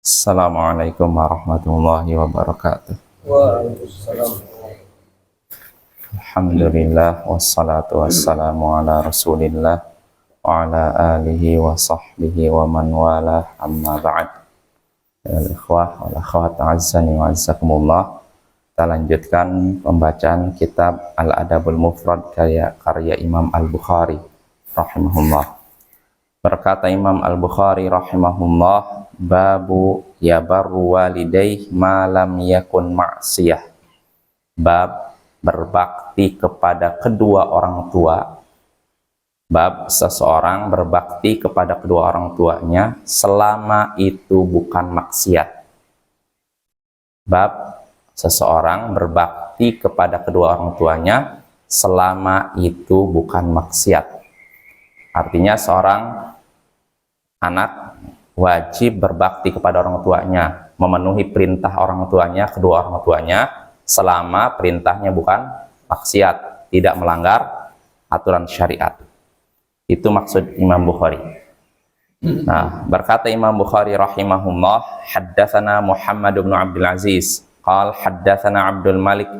Assalamualaikum warahmatullahi wabarakatuh. Waalaikumsalam. Alhamdulillah wassalatu wassalamu ala Rasulillah wa ala alihi wa sahbihi wa man wala, amma ba'd. Al-ikhwah wal akhwat azzani wa azzakumullah. Kita lanjutkan pembacaan kitab Al-Adabul Mufrad karya Imam Al-Bukhari rahimahullah. Berkata Imam Al-Bukhari rahimahullah, babu yabarru walidayh ma lam yakun ma'siyah. Bab berbakti kepada kedua orang tua. Bab seseorang berbakti kepada kedua orang tuanya selama itu bukan maksiat. Bab seseorang berbakti kepada kedua orang tuanya selama itu bukan maksiat. Artinya seorang anak wajib berbakti kepada orang tuanya, memenuhi perintah orang tuanya, kedua orang tuanya, selama perintahnya bukan maksiat, tidak melanggar aturan syariat. Itu maksud Imam Bukhari. Nah, berkata Imam Bukhari rahimahullah, haddatsana Muhammad bin Abdul Aziz, qala haddatsana Abdul Malik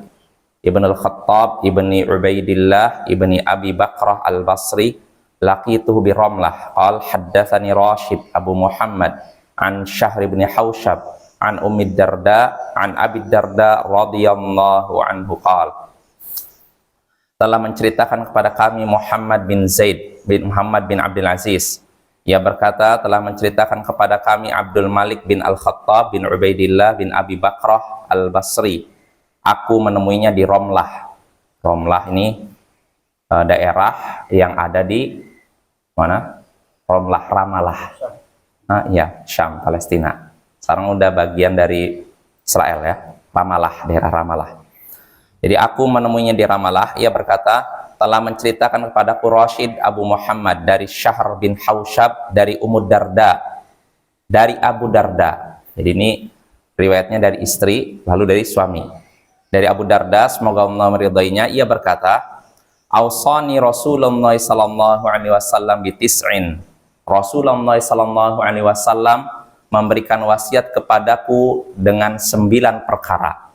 ibn al-Khattab ibni Ubaidillah ibni Abi Bakrah al-Basri, laqituhu bi Ramlah, qala haddatsani Rashid Abu Muhammad an Syahr bin Haushab an Ummi Darda an Abi Darda radhiyallahu anhu qala, telah menceritakan kepada kami Muhammad bin Zaid bin Muhammad bin Abdul Aziz. Ia berkata, telah menceritakan kepada kami Abdul Malik bin Al-Khattab bin Ubaidillah bin Abi Bakrah Al-Basri. Aku menemuinya di Ramlah. Ramlah ini daerah yang ada di mana? Ramlah, Ramallah. Ya, Syam, Palestina. Sekarang udah bagian dari Israel ya. Ramallah, daerah Ramallah. Jadi aku menemuinya di Ramallah. Ia berkata, telah menceritakan kepadaku Rashid Abu Muhammad dari Syahr bin Haushab dari Ummu Darda, dari Abu Darda. Jadi ini riwayatnya dari istri, lalu dari suami. Dari Abu Darda, semoga Allah meridainya, ia berkata, Ausani Rasulullah sallallahu alaihi wasallam bi tis'in. Rasulullah sallallahu alaihi wasallam memberikan wasiat kepadaku dengan 9 perkara.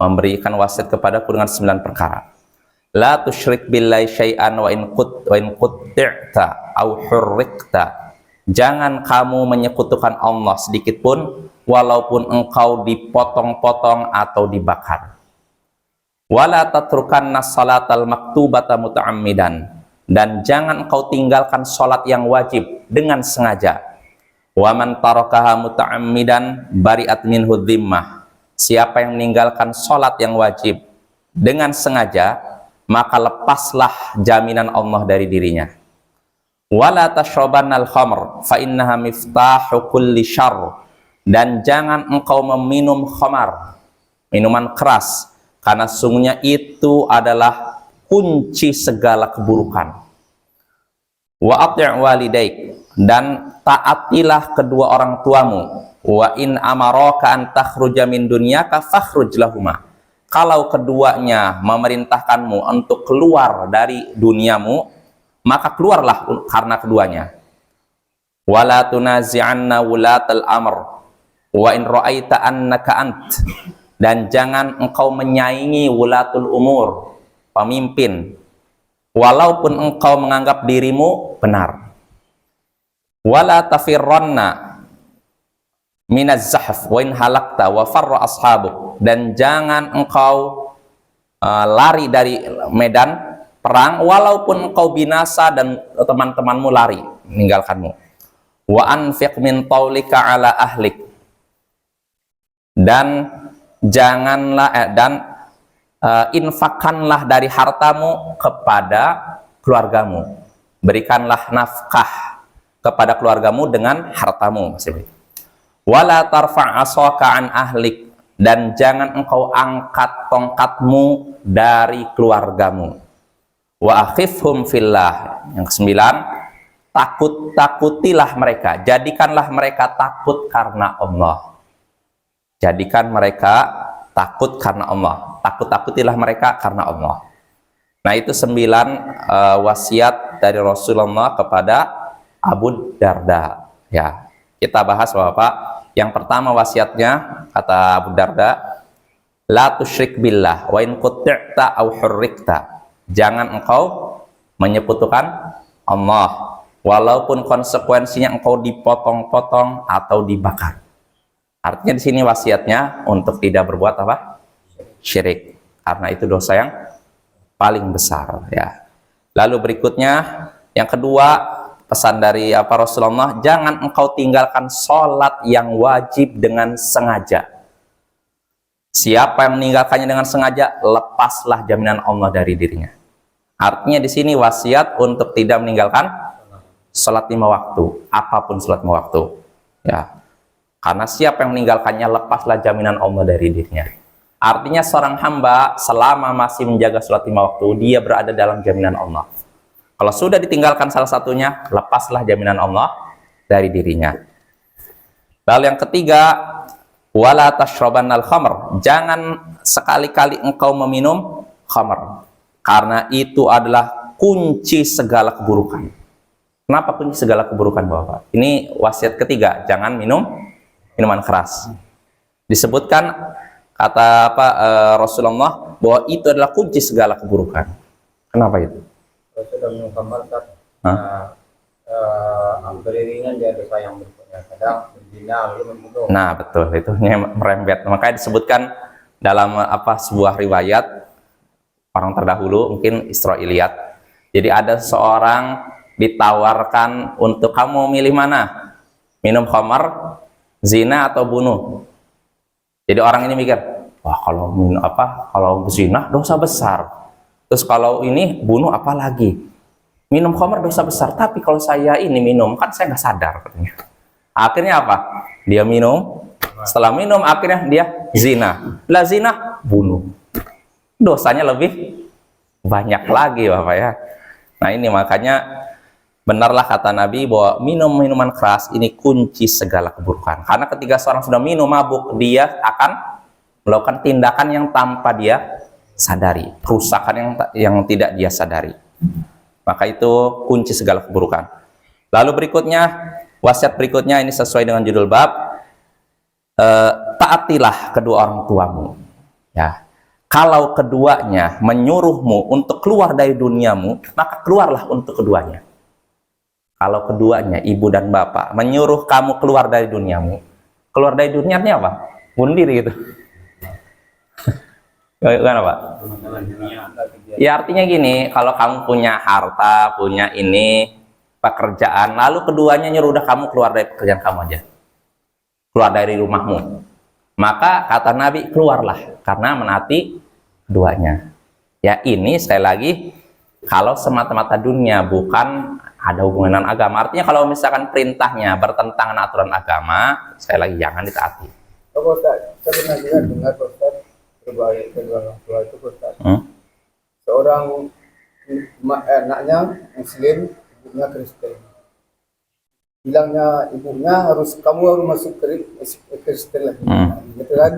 Memberikan wasiat kepadaku dengan 9 perkara. La tusyrik billahi syai'an wa in qutti'ta aw hurriqta. Jangan kamu menyekutukan Allah sedikit pun, walaupun engkau dipotong-potong atau dibakar. Wala tatrukanna salatal maktubata muta'ammidan, dan jangan engkau tinggalkan salat yang wajib dengan sengaja. Wa man tarakaha muta'ammidan bari'at minhu dhimmah. Siapa yang meninggalkan salat yang wajib dengan sengaja, maka lepaslah jaminan Allah dari dirinya. Wala tashrabannal khamr fa innaha miftahu kulli syarr. Dan jangan engkau meminum khamar, minuman keras, karena sungguhnya itu adalah kunci segala keburukan. Wa ati' walidaik, dan taatilah kedua orang tuamu. Wa in amaraka an takhruja min dunyaka fakhruj lahuma. Kalau keduanya memerintahkanmu untuk keluar dari duniamu, maka keluarlah karena keduanya. Wala tunazi'anna wulatal amr wa in ra'aita annaka ant. Dan jangan engkau menyaingi wulatul umur, pemimpin, walaupun engkau menganggap dirimu benar. Wala tafirranna minaz zahf wa in halakta wa farra ashabuk. Dan jangan engkau lari dari medan perang, walaupun engkau binasa dan teman-temanmu lari meninggalkanmu. Wa anfiq min taulika ala ahlik. Dan janganlah infakkanlah dari hartamu kepada keluargamu. Berikanlah nafkah kepada keluargamu dengan hartamu. Wala tarfa' asaka an ahlik. Dan jangan engkau angkat tongkatmu dari keluargamu. Wa akhifhum fillah. Yang ke-9, takutilah mereka. Jadikanlah mereka takut karena Allah. Jadikan mereka takut karena Allah. Takut-takutilah mereka karena Allah. Nah, itu 9 wasiat dari Rasulullah kepada Abu Darda. Ya, kita bahas Bapak. Yang pertama wasiatnya kata Abu Darda, la tusyrik billah wa in qut'ta aw hurrikta. Jangan engkau menyekutukan Allah walaupun konsekuensinya engkau dipotong-potong atau dibakar. Artinya di sini wasiatnya untuk tidak berbuat apa? Syirik. Karena itu dosa yang paling besar ya. Lalu berikutnya yang kedua, pesan dari Rasulullah, jangan engkau tinggalkan sholat yang wajib dengan sengaja. Siapa yang meninggalkannya dengan sengaja, lepaslah jaminan Allah dari dirinya. Artinya di sini wasiat untuk tidak meninggalkan sholat 5 waktu, apapun sholat 5 waktu. Ya, karena siapa yang meninggalkannya, lepaslah jaminan Allah dari dirinya. Artinya seorang hamba selama masih menjaga sholat 5 waktu, dia berada dalam jaminan Allah. Kalau sudah ditinggalkan salah satunya, lepaslah jaminan Allah dari dirinya. Lalu yang ketiga, wala tashrabannal khamr. Jangan sekali-kali engkau meminum khamr, karena itu adalah kunci segala keburukan. Kenapa kunci segala keburukan, Bapak? Ini wasiat ketiga, jangan minum minuman keras. Disebutkan kata Rasulullah bahwa itu adalah kunci segala keburukan. Kenapa itu? Kalau sudah minum khamar, beriringan dia dosa yang berikutnya. Kadang berzina lalu membunuh. Nah, betul, itu merembet. Makanya disebutkan dalam sebuah riwayat orang terdahulu, mungkin Israiliyat. Jadi ada seorang ditawarkan untuk kamu milih mana? Minum khamar, zina atau bunuh? Jadi orang ini mikir, wah kalau minum kalau zina dosa besar. Terus kalau ini bunuh apalagi? Minum khamar dosa besar, tapi kalau saya ini minum, kan saya nggak sadar katanya. Akhirnya apa? Dia minum, setelah minum akhirnya dia zina. Lah zina, bunuh. Dosanya lebih banyak lagi Bapak ya. Nah ini makanya benarlah kata Nabi bahwa minum minuman keras ini kunci segala keburukan. Karena ketika seorang sudah minum mabuk, dia akan melakukan tindakan yang tanpa dia sadari, kerusakan yang tidak dia sadari. Maka itu kunci segala keburukan. Lalu berikutnya, wasiat berikutnya ini sesuai dengan judul bab, taatilah kedua orang tuamu. Ya, kalau keduanya menyuruhmu untuk keluar dari duniamu, maka keluarlah untuk keduanya. Kalau keduanya, ibu dan bapak, menyuruh kamu keluar dari duniamu, keluar dari dunianya apa? Bunuh diri gitu. Gimana Pak? Ya artinya gini, kalau kamu punya harta, punya ini pekerjaan, lalu keduanya nyuruh udah kamu keluar dari pekerjaan kamu aja, keluar dari rumahmu, maka kata Nabi keluarlah karena menaati keduanya. Ya ini sekali lagi kalau semata-mata dunia, bukan ada hubungan dengan agama. Artinya kalau misalkan perintahnya bertentangan aturan agama, sekali lagi jangan ditaati. Oh, Ustaz, saya pernah dengar Ustaz, berbahaya kedua orang tua itu Ustaz. Seorang anaknya Muslim, ibunya Kristen. Bilangnya ibunya kamu harus masuk Kristen lagi, gitu kan?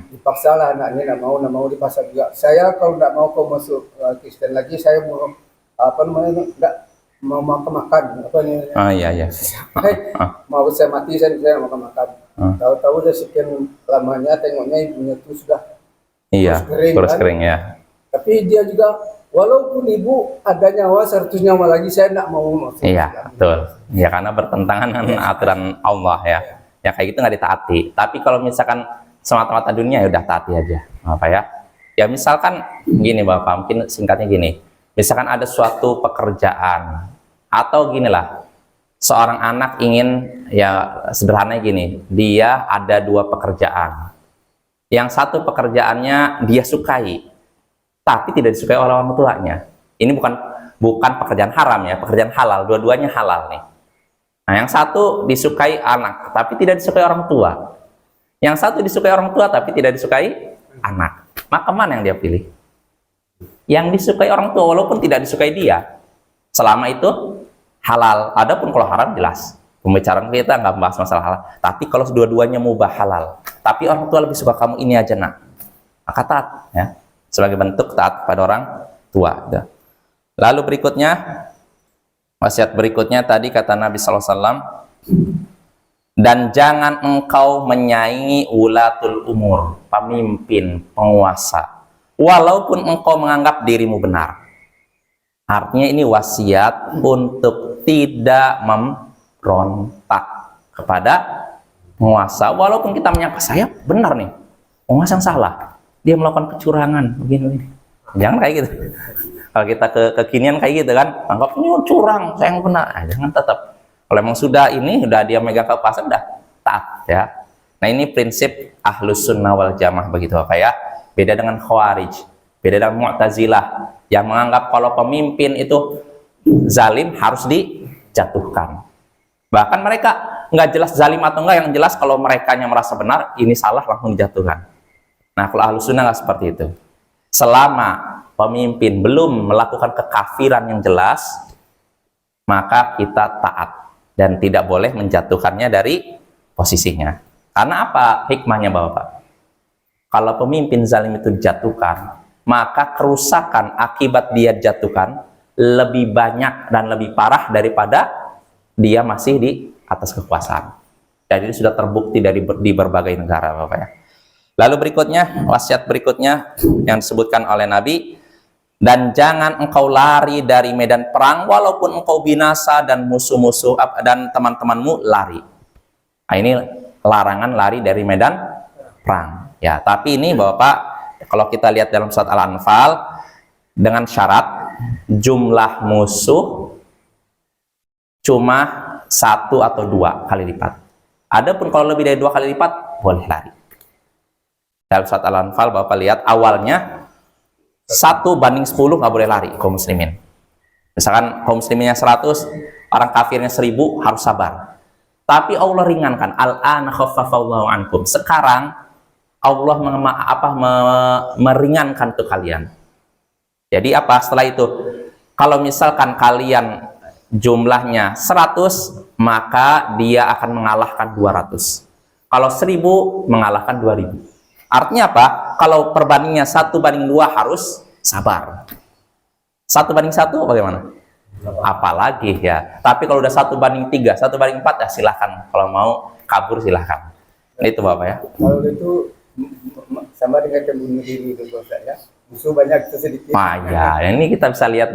Dipaksalah anaknya, nggak mau dipaksa juga. Saya kalau nggak mau kau masuk Kristen lagi, saya mau nggak mau makan apa ini? Iya. Mau saya mati, saya makan. Tahu-tahu udah sekian lamanya tengoknya ibunya itu sudah kurus kering ya. Tapi dia juga, walaupun ibu ada nyawa 100 nyawa lagi, saya tidak mau masuk. Iya, betul. Ya karena bertentangan dengan aturan Allah ya. Ya kayak gitu nggak ditaati. Tapi kalau misalkan semata-mata dunia ya udah taati aja. Apa ya? Ya misalkan gini Bapak, mungkin singkatnya gini. Misalkan ada suatu pekerjaan atau ginilah, seorang anak ingin, ya sederhananya gini, dia ada 2 pekerjaan. Yang satu pekerjaannya dia sukai, tapi tidak disukai oleh orang tuanya. Ini bukan pekerjaan haram ya, pekerjaan halal, dua-duanya halal nih. Nah, yang satu disukai anak, tapi tidak disukai orang tua. Yang satu disukai orang tua, tapi tidak disukai anak. Maka mana yang dia pilih? Yang disukai orang tua, walaupun tidak disukai dia, selama itu halal. Adapun kalau haram jelas. Pembicaraan kita nggak membahas masalah halal. Tapi kalau dua-duanya mubah halal, tapi orang tua lebih suka kamu ini aja nak, maka taat ya, sebagai bentuk taat pada orang tua. Lalu berikutnya, wasiat berikutnya tadi kata Nabi SAW, Dan jangan engkau menyaingi ulatul umur, pemimpin, penguasa, walaupun engkau menganggap dirimu benar. Artinya ini wasiat untuk tidak memberontak kepada penguasa, walaupun kita menyangka saya benar nih, penguasa yang salah, dia melakukan kecurangan begini. Jangan kayak gitu. Kalau kita kekinian kayak gitu kan, anggap ini curang, saya yang benar. Nah, jangan, tetap. Kalau memang sudah dia megang kekuasaan, udah taat ya. Nah, ini prinsip Ahlus Sunnah wal Jamaah begitu Bapak ya. Beda dengan Khawarij, beda dengan Mu'tazilah yang menganggap kalau pemimpin itu zalim harus dijatuhkan. Bahkan mereka nggak jelas zalim atau enggak, yang jelas kalau mereka yang merasa benar ini salah langsung dijatuhkan. Nah, kalau Ahlus Sunnah nggak seperti itu. Selama pemimpin belum melakukan kekafiran yang jelas, maka kita taat dan tidak boleh menjatuhkannya dari posisinya. Karena apa hikmahnya Bapak? Kalau pemimpin zalim itu dijatuhkan, maka kerusakan akibat dia jatuhkan lebih banyak dan lebih parah daripada dia masih di atas kekuasaan. Dan ini sudah terbukti di berbagai negara Bapak ya. Lalu berikutnya, wasiat berikutnya yang disebutkan oleh Nabi, dan jangan engkau lari dari medan perang walaupun engkau binasa dan musuh-musuh dan teman-temanmu lari. Nah, ini larangan lari dari medan perang. Ya, tapi ini Bapak, kalau kita lihat dalam surat Al-Anfal, dengan syarat jumlah musuh cuma 1 atau 2 kali lipat. Adapun kalau lebih dari 2 kali lipat, boleh lari. Dalam surat Al-Anfal Bapak lihat awalnya 1:10 nggak boleh lari kaum muslimin. Misalkan kaum musliminnya 100, orang kafirnya 1000, harus sabar. Tapi Allah ringankan, al-ana khaffafallahu ankum. Sekarang Allah meringankan untuk kalian. Jadi apa setelah itu? Kalau misalkan kalian jumlahnya 100, maka dia akan mengalahkan 200. Kalau 1000, mengalahkan 2000. Artinya apa? Kalau perbandingannya 1:2 harus sabar. 1:1 bagaimana? Apalagi ya. Tapi kalau udah 1:3, 1:4 ya silahkan. Kalau mau kabur silahkan. Itu Bapak ya. Kalau itu sama dengan bunuh diri itu ya. Musuh banyak itu sedikit. Ya, ini kita bisa lihat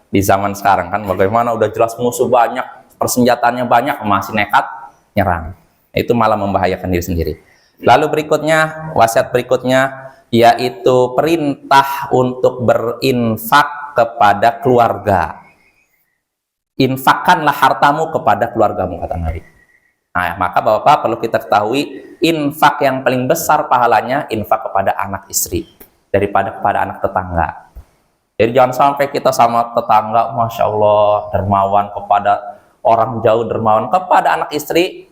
di zaman sekarang kan bagaimana udah jelas musuh banyak, persenjataannya banyak, masih nekat nyerang. Itu malah membahayakan diri sendiri. Lalu berikutnya, wasiat berikutnya yaitu perintah untuk berinfak kepada keluarga. Infakkanlah hartamu kepada keluargamu, kata Nabi. Nah, maka Bapak perlu kita ketahui, infak yang paling besar pahalanya infak kepada anak istri daripada kepada anak tetangga. Jadi jangan sampai kita sama tetangga, Masya Allah, dermawan, kepada orang jauh dermawan, kepada anak istri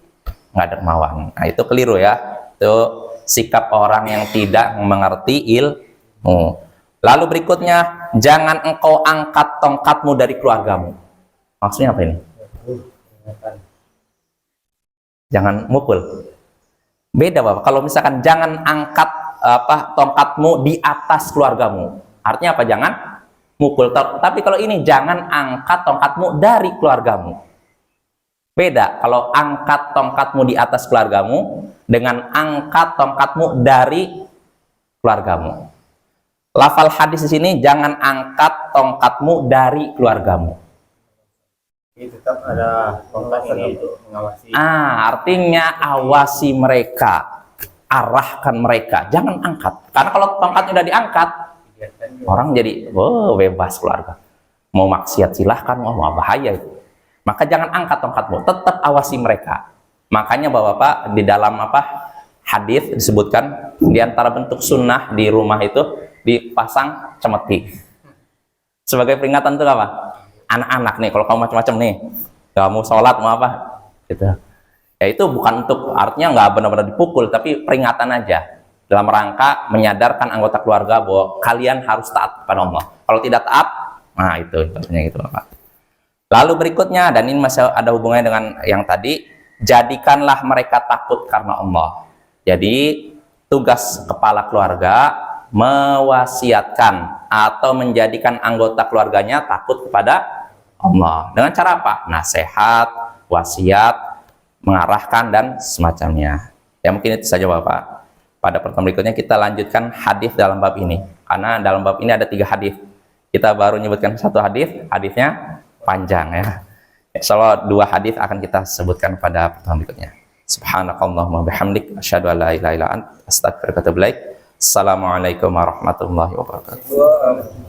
nggak dermawan. Nah, itu keliru ya. Itu sikap orang yang tidak mengerti ilmu. Lalu berikutnya, jangan engkau angkat tongkatmu dari keluargamu. Maksudnya apa ini? Jangan mukul. Beda Bapak. Kalau misalkan jangan angkat tongkatmu di atas keluargamu. Artinya apa? Jangan mukul. Tapi kalau ini jangan angkat tongkatmu dari keluargamu. Beda kalau angkat tongkatmu di atas keluargamu dengan angkat tongkatmu dari keluargamu. Lafal hadis di sini, jangan angkat tongkatmu dari keluargamu. Ini tetap ada tongkat ini untuk mengawasi. Artinya awasi mereka, arahkan mereka, jangan angkat. Karena kalau tongkatnya udah diangkat, orang jadi bebas keluarga. Mau maksiat silahkan, mau bahaya itu. Maka jangan angkat tongkatmu, tetap awasi mereka. Makanya Bapak di dalam hadis disebutkan di antara bentuk sunnah di rumah itu dipasang cemeti. Sebagai peringatan itu apa? Anak-anak nih, kalau kamu macam-macam nih, kamu sholat mau apa? Gitu. Ya itu bukan untuk artinya nggak benar-benar dipukul, tapi peringatan aja dalam rangka menyadarkan anggota keluarga bahwa kalian harus taat kepada Allah. Kalau tidak taat, nah itu artinya gitu Bapak. Lalu berikutnya, dan ini masih ada hubungannya dengan yang tadi, jadikanlah mereka takut karena Allah. Jadi tugas kepala keluarga mewasiatkan atau menjadikan anggota keluarganya takut kepada Allah. Dengan cara apa? Nasihat, wasiat, mengarahkan dan semacamnya. Ya mungkin itu saja Bapak. Pada pertemuan berikutnya kita lanjutkan hadis dalam bab ini. Karena dalam bab ini ada 3 hadis. Kita baru menyebutkan 1 hadis, hadisnya panjang ya. Insyaallah 2 hadis akan kita sebutkan pada pertemuan berikutnya. Subhanakallahumma bihamdik asyhadu an la ilaha illa anta astaghfiruka wa atubu ilaik. Assalamualaikum warahmatullahi wabarakatuh.